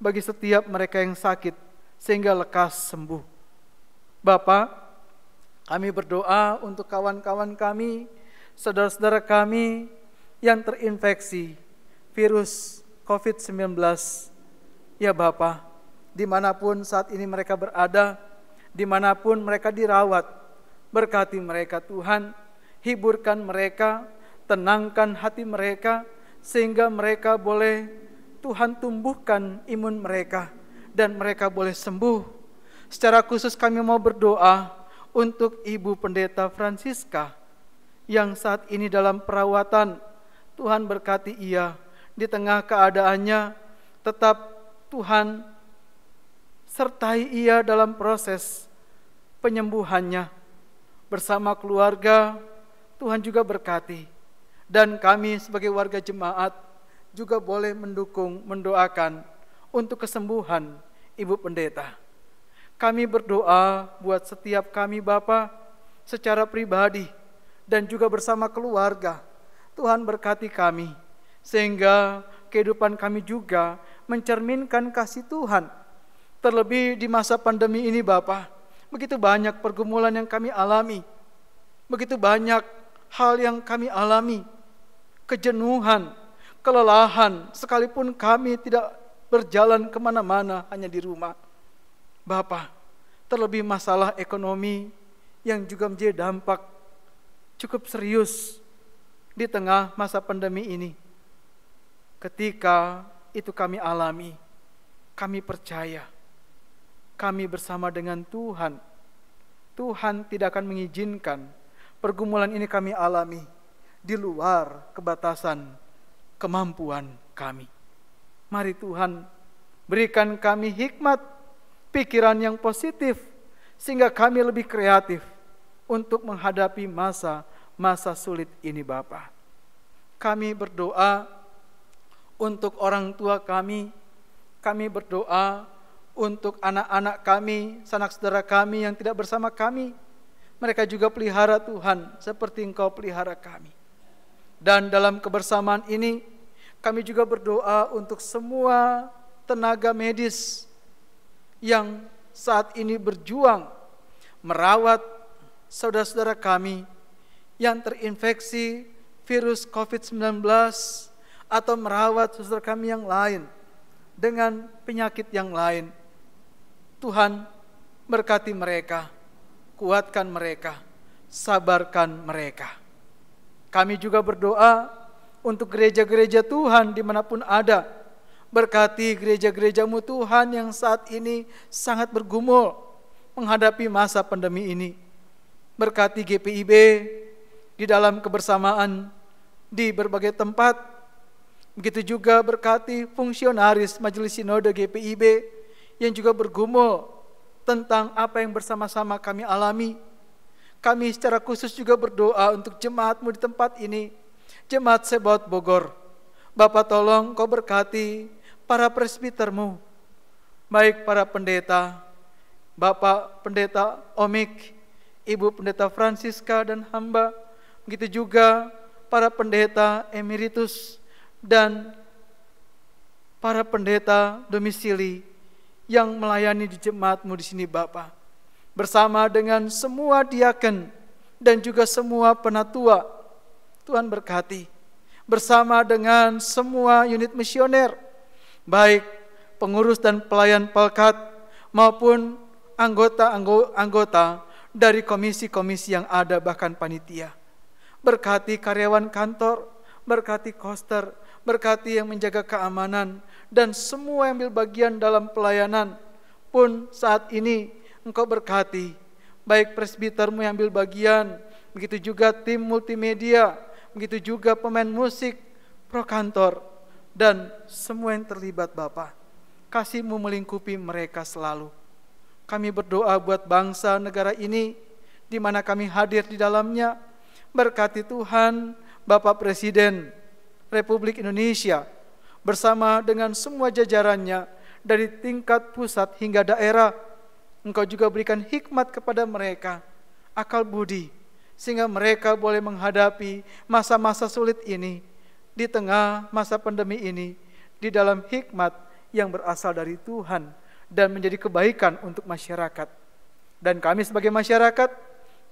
Speaker 2: bagi setiap mereka yang sakit, sehingga lekas sembuh. Bapa, kami berdoa untuk kawan-kawan kami, saudara-saudara kami yang terinfeksi virus COVID-19. Ya Bapa, dimanapun saat ini mereka berada, dimanapun mereka dirawat, berkati mereka Tuhan, hiburkan mereka, tenangkan hati mereka, sehingga mereka boleh Tuhan tumbuhkan imun mereka, dan mereka boleh sembuh. Secara khusus kami mau berdoa untuk Ibu Pendeta Francisca, yang saat ini dalam perawatan. Tuhan berkati ia, di tengah keadaannya, tetap Tuhan sertai ia dalam proses penyembuhannya. Bersama keluarga, Tuhan juga berkati. Dan kami sebagai warga jemaat juga boleh mendukung, mendoakan untuk kesembuhan Ibu Pendeta. Kami berdoa buat setiap kami Bapa, secara pribadi dan juga bersama keluarga. Tuhan berkati kami, sehingga kehidupan kami juga mencerminkan kasih Tuhan. Terlebih di masa pandemi ini Bapa, begitu banyak pergumulan yang kami alami, begitu banyak hal yang kami alami, kejenuhan, kelelahan, sekalipun kami tidak berjalan kemana-mana, hanya di rumah. Bapa, terlebih masalah ekonomi yang juga menjadi dampak cukup serius di tengah masa pandemi ini. Ketika itu kami alami, kami percaya, kami bersama dengan Tuhan Tuhan tidak akan mengizinkan pergumulan ini kami alami di luar kebatasan kemampuan kami. Mari Tuhan berikan kami hikmat, pikiran yang positif, sehingga kami lebih kreatif untuk menghadapi masa sulit ini Bapa. Kami berdoa untuk orang tua kami berdoa untuk anak-anak kami, sanak saudara kami yang tidak bersama kami. Mereka juga pelihara Tuhan seperti Engkau pelihara kami. Dan dalam kebersamaan ini kami juga berdoa untuk semua tenaga medis yang saat ini berjuang merawat saudara-saudara kami yang terinfeksi virus COVID-19 atau merawat saudara kami yang lain dengan penyakit yang lain. Tuhan berkati mereka, kuatkan mereka, sabarkan mereka. Kami juga berdoa untuk gereja-gereja Tuhan dimanapun ada. Berkati gereja-gerejamu Tuhan yang saat ini sangat bergumul menghadapi masa pandemi ini. Berkati GPIB di dalam kebersamaan di berbagai tempat. Begitu juga berkati fungsionaris Majelis Sinode GPIB yang juga bergumul tentang apa yang bersama-sama kami alami. Kami secara khusus juga berdoa untuk jemaatmu di tempat ini, Jemaat Sebaot Bogor. Bapa tolong Kau berkati para presbitermu, baik para pendeta, Bapak Pendeta Omik, Ibu Pendeta Francisca dan hamba, begitu juga para pendeta emeritus dan para pendeta domisili yang melayani di jemaatmu di sini Bapa, bersama dengan semua diaken dan juga semua penatua. Tuhan berkati bersama dengan semua unit misioner, baik pengurus dan pelayan Pelkat maupun anggota-anggota dari komisi-komisi yang ada, bahkan panitia. Berkati karyawan kantor, berkati koster, berkati yang menjaga keamanan, dan semua yang ambil bagian dalam pelayanan pun saat ini Engkau berkati, baik presbitermu yang ambil bagian, begitu juga tim multimedia, begitu juga pemain musik, prokantor, dan semua yang terlibat Bapa. Kasih-Mu melingkupi mereka selalu. Kami berdoa buat bangsa negara ini, di mana kami hadir di dalamnya. Berkati Tuhan, Bapak Presiden Republik Indonesia, bersama dengan semua jajarannya, dari tingkat pusat hingga daerah. Engkau juga berikan hikmat kepada mereka, akal budi, sehingga mereka boleh menghadapi masa-masa sulit ini, di tengah masa pandemi ini, di dalam hikmat yang berasal dari Tuhan, dan menjadi kebaikan untuk masyarakat. Dan kami sebagai masyarakat,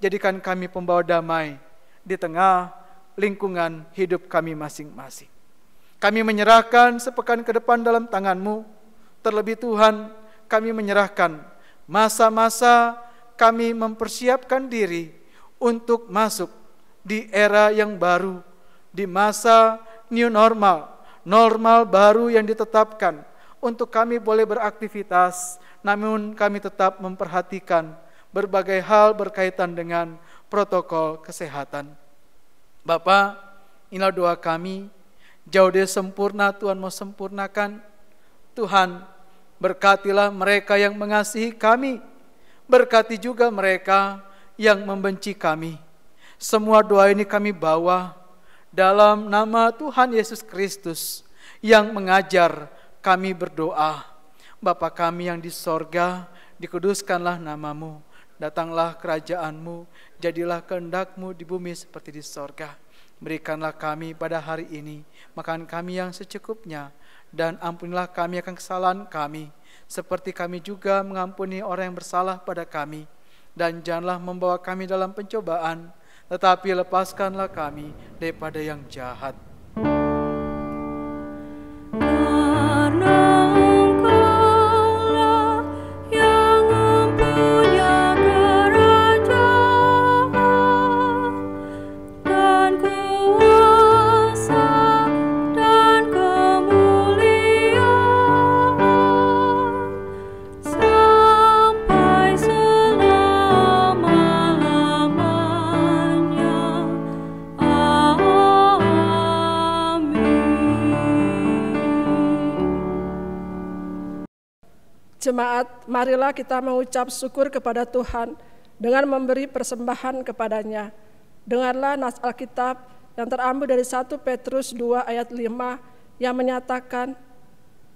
Speaker 2: jadikan kami pembawa damai di tengah lingkungan hidup kami masing-masing. Kami menyerahkan sepekan ke depan dalam tangan-Mu. Terlebih Tuhan, kami menyerahkan masa-masa kami mempersiapkan diri untuk masuk di era yang baru, di masa new normal, normal baru yang ditetapkan untuk kami boleh beraktivitas, namun kami tetap memperhatikan berbagai hal berkaitan dengan protokol kesehatan. Bapa, inilah doa kami, jauh dari sempurna Tuhan mau sempurnakan. Tuhan, berkatilah mereka yang mengasihi kami, berkati juga mereka yang membenci kami. Semua doa ini kami bawa dalam nama Tuhan Yesus Kristus yang mengajar kami berdoa. Bapa kami yang di sorga, dikuduskanlah nama-Mu, datanglah kerajaan-Mu, jadilah kehendak-Mu di bumi seperti di sorga. Berikanlah kami pada hari ini makan kami yang secukupnya, dan ampunilah kami akan kesalahan kami, seperti kami juga mengampuni orang yang bersalah pada kami. Dan janganlah membawa kami dalam pencobaan, tetapi lepaskanlah kami daripada yang jahat.
Speaker 4: Sampai selama
Speaker 7: Jemaat, marilah kita mengucap syukur kepada Tuhan dengan memberi persembahan kepadanya. Dengarlah nas Alkitab yang terambil dari 1 Petrus 2 ayat 5 yang menyatakan,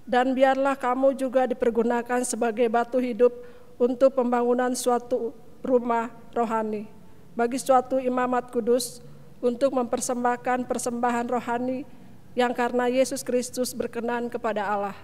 Speaker 7: dan biarlah kamu juga dipergunakan sebagai batu hidup untuk pembangunan suatu rumah rohani, bagi suatu imamat kudus, untuk mempersembahkan persembahan rohani yang karena Yesus Kristus berkenan kepada Allah.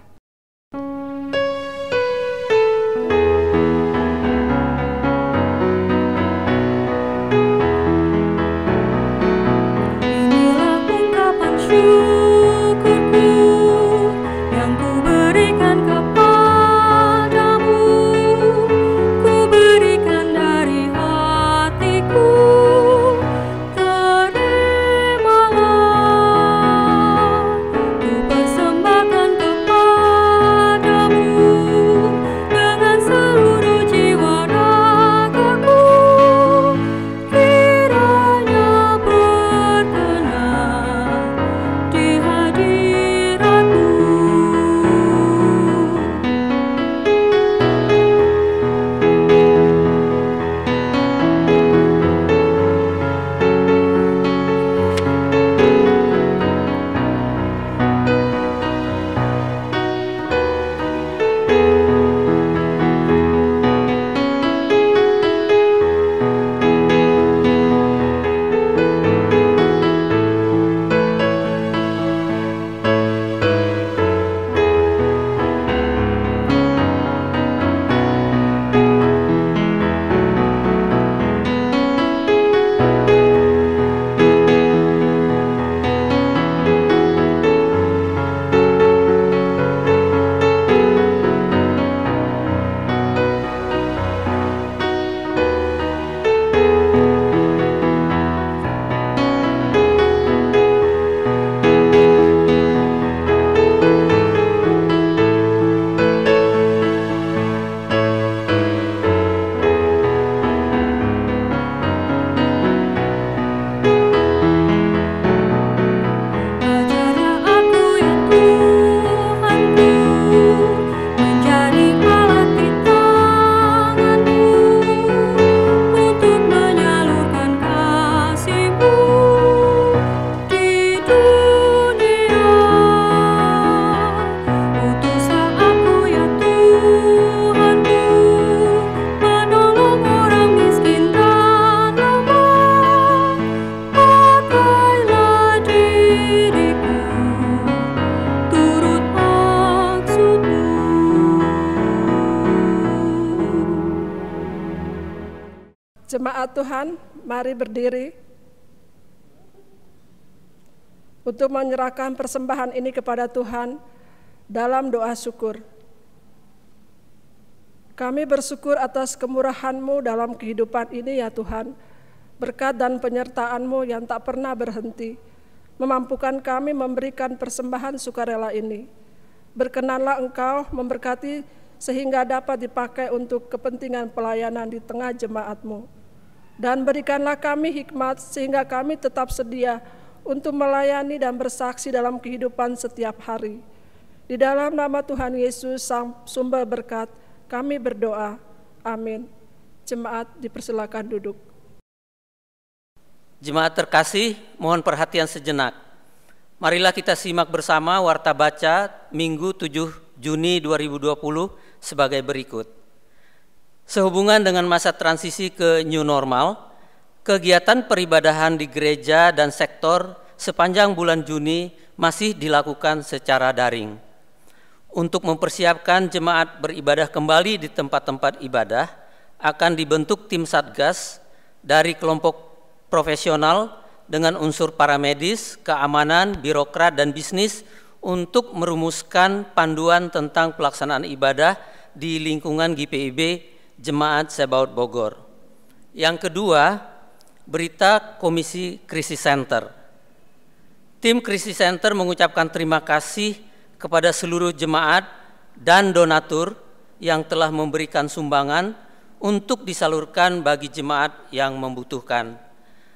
Speaker 7: Jemaat Tuhan, mari berdiri untuk menyerahkan persembahan ini kepada Tuhan dalam doa syukur. Kami bersyukur atas kemurahan-Mu dalam kehidupan ini ya Tuhan, berkat dan penyertaan-Mu yang tak pernah berhenti, memampukan kami memberikan persembahan sukarela ini. Berkenanlah Engkau memberkati sehingga dapat dipakai untuk kepentingan pelayanan di tengah jemaat-Mu. Dan berikanlah kami hikmat sehingga kami tetap sedia untuk melayani dan bersaksi dalam kehidupan setiap hari. Di dalam nama Tuhan Yesus, Sang Sumber Berkat, kami berdoa. Amin. Jemaat dipersilakan duduk.
Speaker 5: Jemaat terkasih, mohon perhatian sejenak. Marilah kita simak bersama Warta Baca Minggu 7 Juni 2020 sebagai berikut. Sehubungan dengan masa transisi ke new normal, kegiatan peribadahan di gereja dan sektor sepanjang bulan Juni masih dilakukan secara daring. Untuk mempersiapkan jemaat beribadah kembali di tempat-tempat ibadah, akan dibentuk tim satgas dari kelompok profesional dengan unsur paramedis, keamanan, birokrat, dan bisnis untuk merumuskan panduan tentang pelaksanaan ibadah di lingkungan GPIB Jemaat Sebaot Bogor. Yang kedua, berita Komisi Krisis Center. Tim Krisis Center mengucapkan terima kasih kepada seluruh jemaat dan donatur yang telah memberikan sumbangan untuk disalurkan bagi jemaat yang membutuhkan.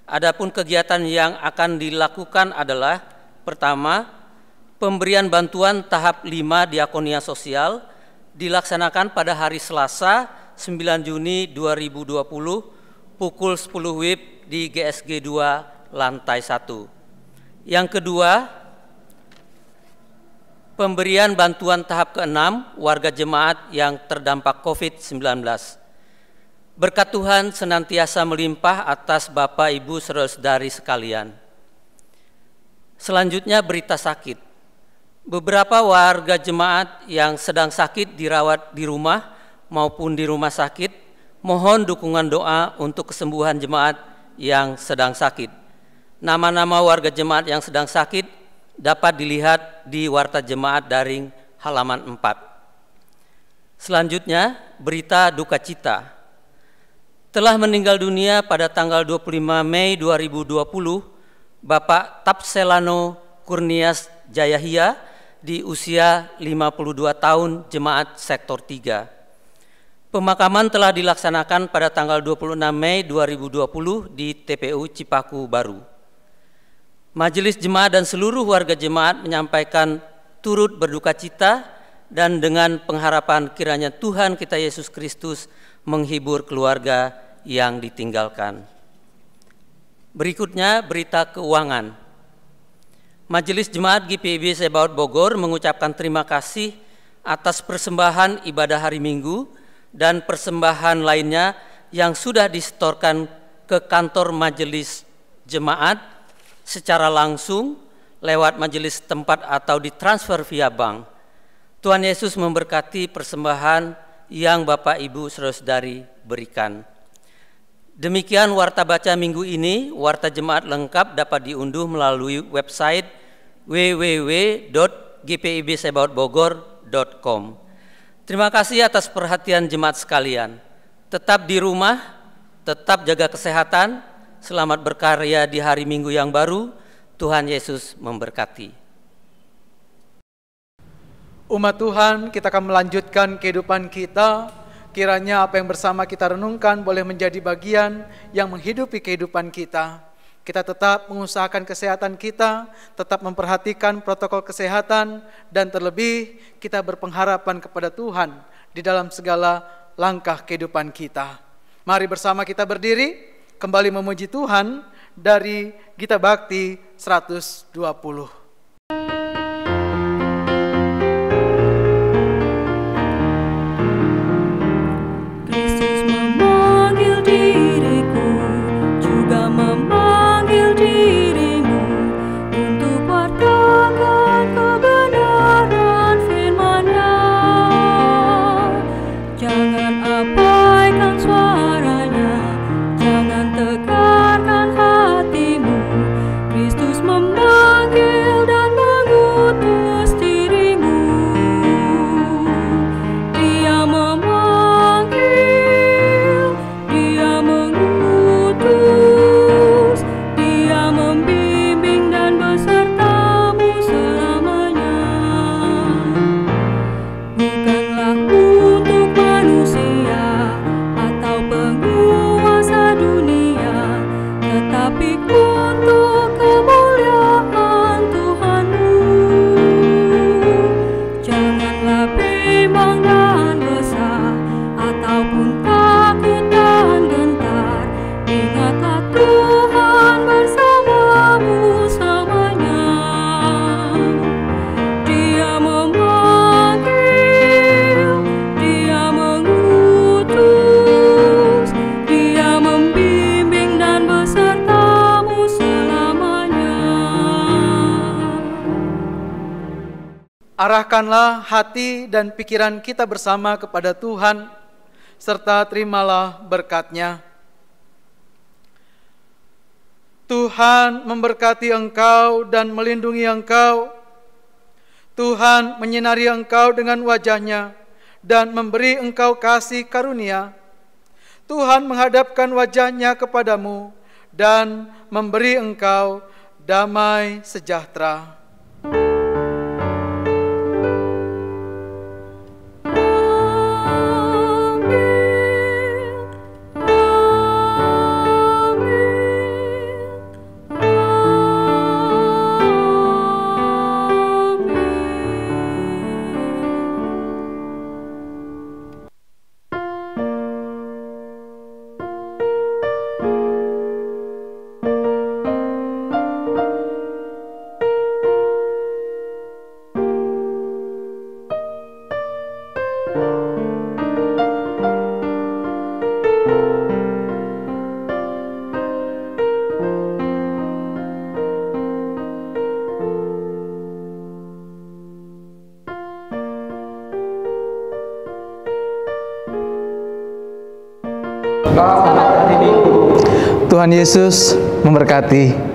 Speaker 5: Adapun kegiatan yang akan dilakukan adalah: pertama, pemberian bantuan tahap 5 diakonia sosial dilaksanakan pada hari Selasa 9 Juni 2020 pukul 10 WIB di GSG 2 lantai 1. Yang kedua, pemberian bantuan tahap ke-6 warga jemaat yang terdampak COVID-19. Berkat Tuhan senantiasa melimpah atas Bapak, Ibu, saudara-saudari sekalian. Selanjutnya berita sakit. Beberapa warga jemaat yang sedang sakit dirawat di rumah maupun di rumah sakit, mohon dukungan doa untuk kesembuhan jemaat yang sedang sakit. Nama-nama warga jemaat yang sedang sakit dapat dilihat di Warta Jemaat Daring halaman 4. Selanjutnya, berita duka cita. Telah meninggal dunia pada tanggal 25 Mei 2020, Bapak Tapselano Kurnias Jayahia di usia 52 tahun, jemaat sektor 3. Pemakaman telah dilaksanakan pada tanggal 26 Mei 2020 di TPU Cipaku Baru. Majelis jemaat dan seluruh warga jemaat menyampaikan turut berduka cita dan dengan pengharapan kiranya Tuhan kita Yesus Kristus menghibur keluarga yang ditinggalkan. Berikutnya berita keuangan. Majelis Jemaat GPIB Sebaot Bogor mengucapkan terima kasih atas persembahan ibadah hari Minggu dan persembahan lainnya yang sudah disetorkan ke kantor majelis jemaat secara langsung, lewat majelis tempat atau ditransfer via bank. Tuhan Yesus memberkati persembahan yang Bapak, Ibu, saudara-saudari berikan. Demikian warta baca minggu ini. Warta jemaat lengkap dapat diunduh melalui website www.gpibsebaotbogor.com. Terima kasih atas perhatian jemaat sekalian. Tetap di rumah, tetap jaga kesehatan. Selamat berkarya di hari Minggu yang baru. Tuhan Yesus memberkati.
Speaker 2: Umat Tuhan, kita akan melanjutkan kehidupan kita. Kiranya apa yang bersama kita renungkan boleh menjadi bagian yang menghidupi kehidupan kita. Kita tetap mengusahakan kesehatan kita, tetap memperhatikan protokol kesehatan, dan terlebih kita berpengharapan kepada Tuhan di dalam segala langkah kehidupan kita. Mari bersama kita berdiri, kembali memuji Tuhan dari Gita Bakti 120.
Speaker 4: Kristus memanggil diriku, juga memanggil dirimu untuk wartakan kebenaran firman-Nya. Jangan abaikan suaranya, jangan tegarkan hatimu. Kristus memanggil dan mengutus dirimu. Dia memanggil, Dia mengutus, Dia membimbing dan besertamu selamanya. Bukanlah untuk manusia atau penguasa dunia, tetapi untuk kemuliaan Tuhanmu. Janganlah bimbang dan resah, ataupun takut dan gentar. Ingatlah Tuhan bersamamu selamanya. Dia memanggil, Dia mengutus, Dia membimbing dan besertamu selamanya.
Speaker 2: Arahkanlah hati dan pikiran kita bersama kepada Tuhan, serta terimalah berkat-Nya. Tuhan memberkati engkau dan melindungi engkau. Tuhan menyinari engkau dengan wajah-Nya dan memberi engkau kasih karunia. Tuhan menghadapkan wajah-Nya kepadamu dan memberi engkau damai sejahtera. Tuhan Yesus memberkati.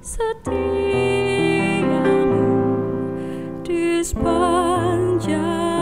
Speaker 4: Setiamu di sepanjang